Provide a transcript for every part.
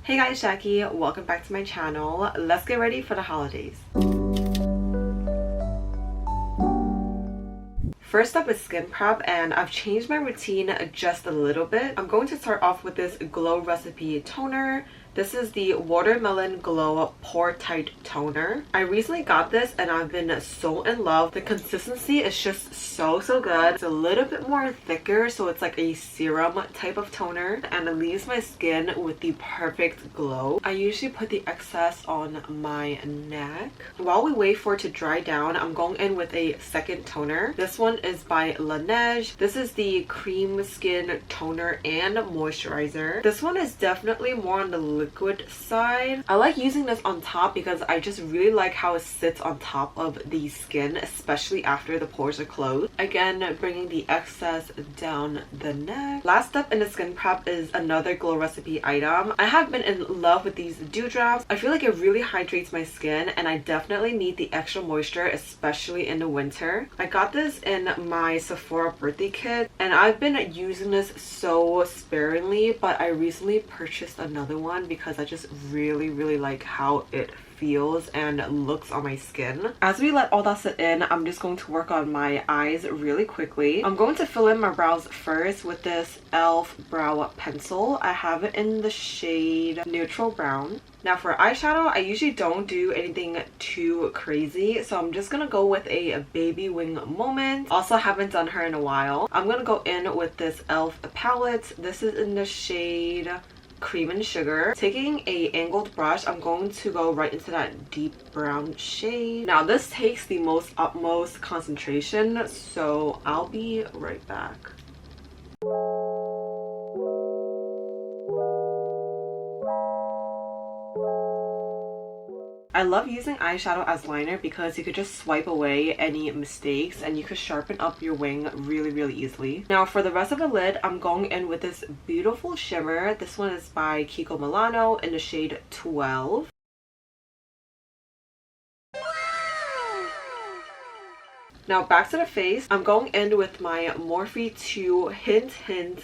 Hey guys, Jackie, welcome back to my channel. Let's get ready for the holidays. First up is skin prep, and I've changed my routine just a little bit. I'm going to start off with this Glow Recipe toner. This is the Watermelon Glow Pore Tight Toner. I recently got this and I've been so in love. The consistency is just so good. It's a little bit more thicker, so it's like a serum type of toner, and it leaves my skin with the perfect glow. I usually put the excess on my neck. While we wait for it to dry down, I'm going in with a second toner. This one is by Laneige. This is the Cream Skin Toner and Moisturizer. This one is definitely more on the liquid side. I like using this on top because I just really like how it sits on top of the skin, especially after the pores are closed. Again, bringing the excess down the neck. Last step in the skin prep is another Glow Recipe item. I have been in love with these dewdrops. I feel like it really hydrates my skin, and I definitely need the extra moisture, especially in the winter. I got this in my Sephora birthday kit, and I've been using this so sparingly, but I recently purchased another one because I just really like how it feels and looks on my skin. As we let all that sit in, I'm just going to work on my eyes really quickly. I'm going to fill in my brows first with this e.l.f. brow pencil. I have it in the shade Neutral Brown. Now for eyeshadow, I usually don't do anything too crazy, so I'm just gonna go with a baby wing moment. Also haven't done her in a while. I'm gonna go in with this e.l.f. palette. This is in the shade Cream and Sugar. Taking a angled brush, I'm going to go right into that deep brown shade. Now this takes the utmost concentration, so I'll be right back. I love using eyeshadow as liner because you could just swipe away any mistakes and you could sharpen up your wing really easily. Now for the rest of the lid, I'm going in with this beautiful shimmer. This one is by Kiko Milano in the shade 12. Now back to the face, I'm going in with my Morphe 2 Hint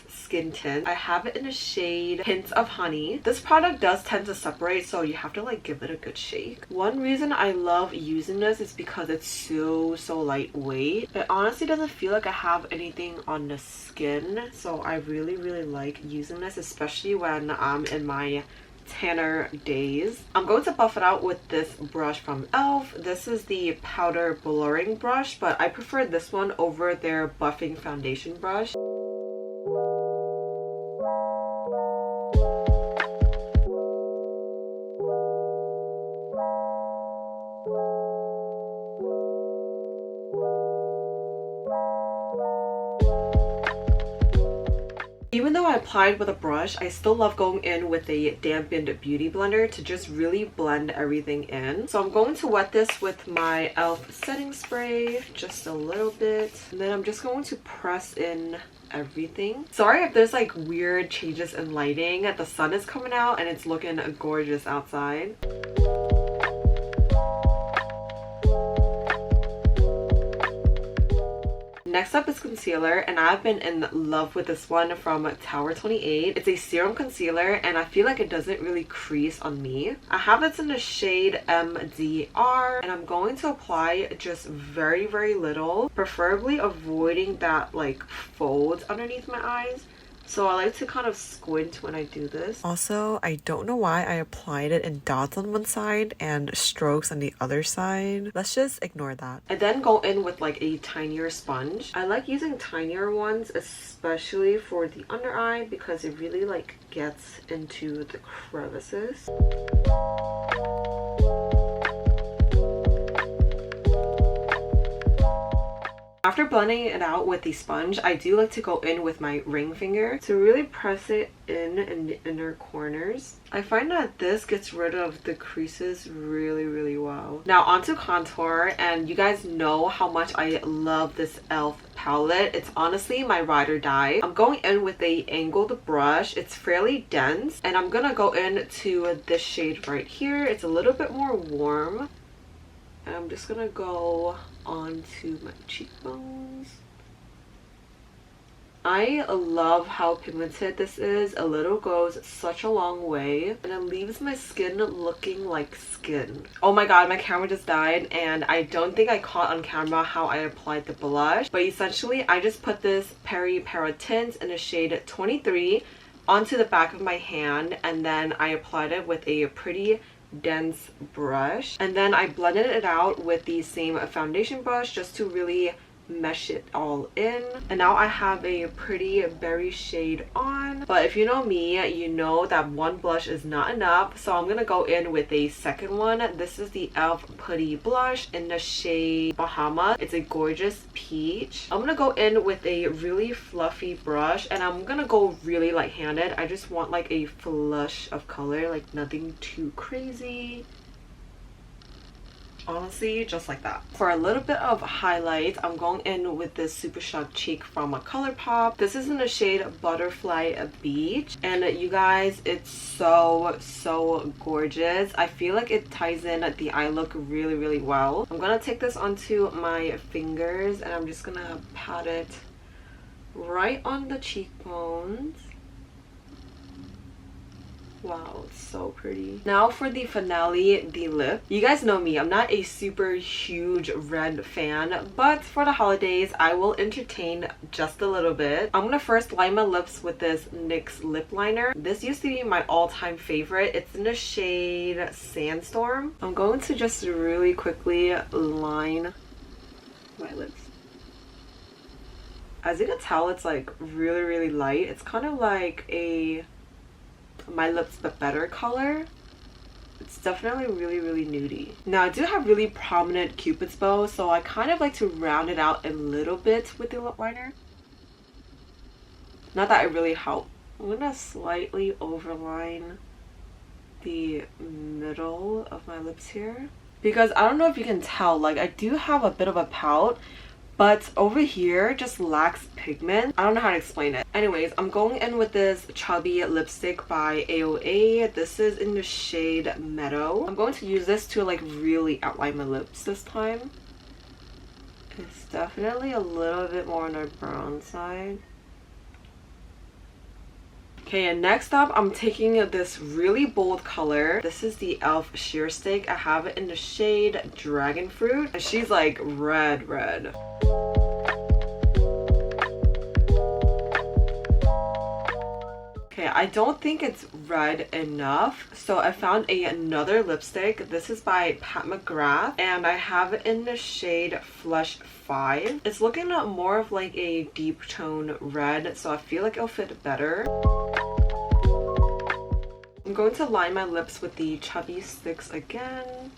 Skin Tint. I have it in the shade Hints of Honey. This product does tend to separate, so you have to like give it a good shake. One reason I love using this is because it's so lightweight. It honestly doesn't feel like I have anything on the skin, so I really like using this, especially when I'm in my tanner days. I'm going to buff it out with this brush from e.l.f. This is the powder blurring brush, but I prefer this one over their buffing foundation brush. Even though I applied with a brush, I still love going in with a dampened beauty blender to just really blend everything in. So I'm going to wet this with my e.l.f. setting spray just a little bit, and then I'm just going to press in everything. Sorry if there's like weird changes in lighting. The sun is coming out and it's looking gorgeous outside. Next up is concealer, and I've been in love with this one from Tower 28. It's a serum concealer, and I feel like it doesn't really crease on me. I have this in the shade MDR, and I'm going to apply just very little, preferably avoiding that like fold underneath my eyes. So I like to kind of squint when I do this. Also, I don't know why I applied it in dots on one side and strokes on the other side. Let's just ignore that. I then go in with like a tinier sponge. I like using tinier ones, especially for the under eye, because it really like gets into the crevices. After blending it out with the sponge, I do like to go in with my ring finger to really press it in the inner corners. I find that this gets rid of the creases really well. Now onto contour, and you guys know how much I love this e.l.f. palette. It's honestly my ride or die. I'm going in with a angled brush. It's fairly dense, and I'm gonna go into this shade right here. It's a little bit more warm. And I'm just gonna go onto my cheekbones. I love how pigmented this is. A little goes such a long way, and it leaves my skin looking like skin. Oh my god, my camera just died, and I don't think I caught on camera how I applied the blush, but essentially I just put this Peri Para tint in the shade 23 onto the back of my hand, and then I applied it with a pretty dense brush, and then I blended it out with the same foundation brush just to really mesh it all in. And now I have a pretty berry shade on, but if you know me, you know that one blush is not enough, so I'm gonna go in with a second one. This is the e.l.f. Putty blush in the shade Bahama. It's a gorgeous peach. I'm gonna go in with a really fluffy brush, and I'm gonna go really light-handed. I just want like a flush of color, like nothing too crazy. Honestly, just like that. For a little bit of highlight, I'm going in with this Super Shock Cheek from ColourPop. This is in the shade Butterfly Beach, and you guys, it's so gorgeous. I feel like it ties in the eye look really well. I'm gonna take this onto my fingers, and I'm just gonna pat it right on the cheekbones. Wow, it's so pretty. Now for the finale, the lip. You guys know me, I'm not a super huge red fan, but for the holidays, I will entertain just a little bit. I'm gonna first line my lips with this NYX lip liner. This used to be my all-time favorite. It's in the shade Sandstorm. I'm going to just really quickly line my lips. As you can tell, it's like really light. It's kind of like a My Lips But Better color. It's definitely really nudie. Now I do have really prominent cupid's bow, so I kind of like to round it out a little bit with the lip liner. Not that it really helped. I'm gonna slightly overline the middle of my lips here, because I don't know if you can tell, like I do have a bit of a pout, but over here just lacks pigment. I don't know how to explain it. Anyways, I'm going in with this chubby lipstick by AOA. This is in the shade Meadow. I'm going to use this to like really outline my lips this time. It's definitely a little bit more on the brown side. Okay, and next up, I'm taking this really bold color. This is the e.l.f. Sheer Stick. I have it in the shade Dragon Fruit, and she's like red. Okay, I don't think it's red enough, so I found another lipstick. This is by Pat McGrath, and I have it in the shade Flush 5. It's looking more of like a deep tone red, so I feel like it'll fit better. I'm going to line my lips with the chubby sticks again.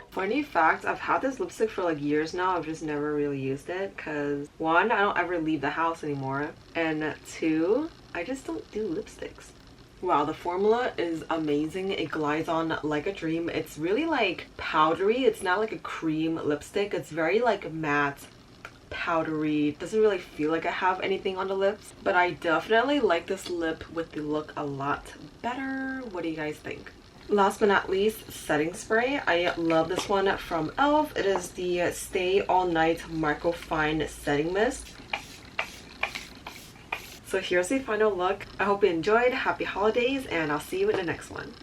Funny fact, I've had this lipstick for like years now. I've just never really used it because 1, I don't ever leave the house anymore, and 2, I just don't do lipsticks. Wow, the formula is amazing. It glides on like a dream. It's really like powdery. It's not like a cream lipstick. It's very like matte, powdery. Doesn't really feel like I have anything on the lips, but I definitely like this lip with the look a lot better. What do you guys think? Last but not least, setting spray. I love this one from e.l.f. It is the Stay All Night Microfine Setting Mist. So here's the final look. I hope you enjoyed. Happy holidays, and I'll see you in the next one.